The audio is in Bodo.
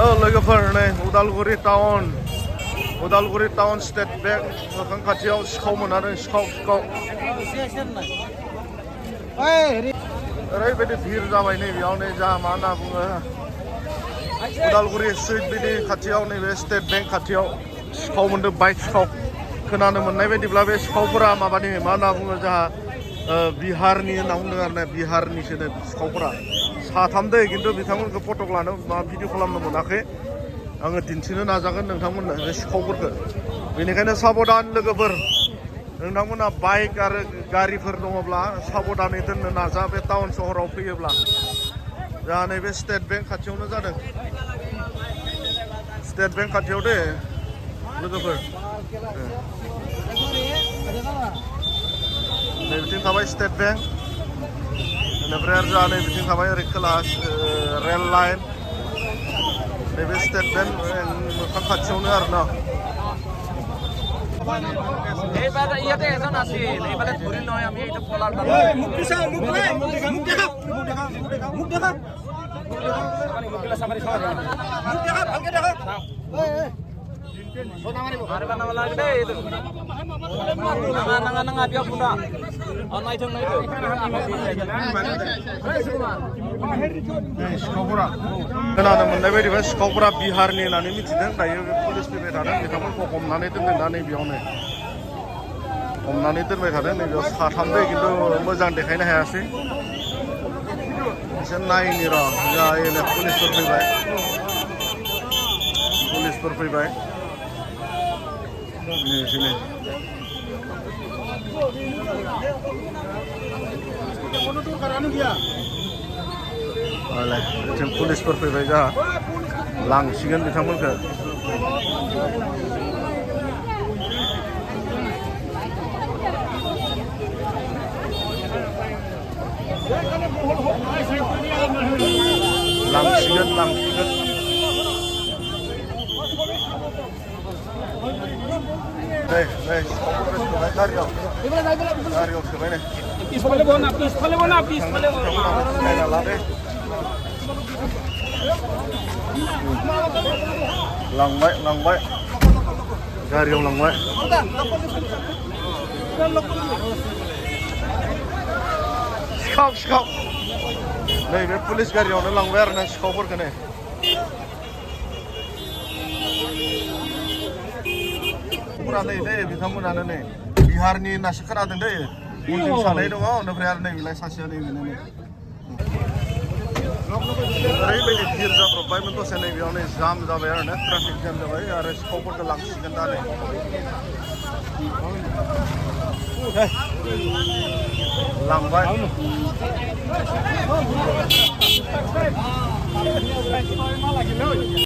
लोगोफोर नै उदालगुरि टाउन स्टेट बेंक मोखां खाथियाव सिखाव मोनादों सिखाव ओरैबायदि भिर जाबाय नैबेयाव नै जा मा होनना बुङो उदालगुरि सुइट बिनि खाथियाव नैबे स्टेट बेंक खाथियाव सिखाव मोनदों बाइक सिखाव खोनानो मोननाय बायदिब्ला बे सिखावफोरा माबानि मा होनना बुङो जोंहा बिहारनि होनना बुंदों आरो ना बिहारनिसो सिखावफोरा साथाम दै खिन्थु बिथांमोनखौ फटक लानो भिडिअ खालामनो मोनाखै आङो दिन्थिनो नाजागोन नोंथांमोननो बे सिखावफोरखौ बेनिखायनो साबधान लोगोफोर नोंथांमोना बाइक आरो गारिफोर दङब्ला साबधानै दोननो नाजा बे टाउन सहराव फैयोब्ला जोंहा नैबे स्टेट बेंक खाथियावनो जादों स्टेट बेंक खाथियाव दे लोगोफोर नैबिथिं थाबाय स्टेट बेंक बेनिफ्राय आरो जोंहा नैबिथिं थाबाय ओरै खोला रेल लाइन नैबे स्टेट बेंक मोखां खाथियावनो आरो ना এইবাৰ ইয়াতে এজন আছিল এইবাৰে ধৰি নহয় আমি এইটো পলাৰ মুখ পিছা মুখ দেখা সামারি খাওয়া যায় মুখ দেখা ভালকে দেখা সোনা মারিব আর বানাবা লাগে দে এই তো নাঙা বিয়া পুনা আর নাই থং सिखावफोरा खोनानो मोननाय बायदिबा सिखावफोरा बिहारनि होननानै मिथिदों दायो पुलिस फैबाय थादों बिथांमोनखौ हमनानै दोनदों दा नैबेयावनो हमनानै दोनबाय थादों नैबेयाव साथाम दै खिन्थु मोजां देखायनो हायासै एसे नायनि र' जायो पुलिसफोर फैबाय नै जों पुलिसफोर फैबाय जोंहा लांसिगोन बिथांमोनखौ लांसिगोन नै गारियाव सोबाय नै পিছফালে नायना ला दे लांबाय गारियाव लांबाय सिखाव नैबे पुलिस गारियावनो लांबाय आरो ना सिखावफोरखौ नै नै बिथांमोनानो नै बिहारनि होननासो खोनादों दै उनजों सानै दङ ओमफ्राय आरो नैबेलाय सासेया नैबेनो नै ओरैबायदि भिर जाब्रबबायमोन दसे नैबेयाव नै जाम जाबाय आरो ना ट्राफिक जाम जाबाय आरो सिखावफोरखौ लांसिगोन दा नै लांबाय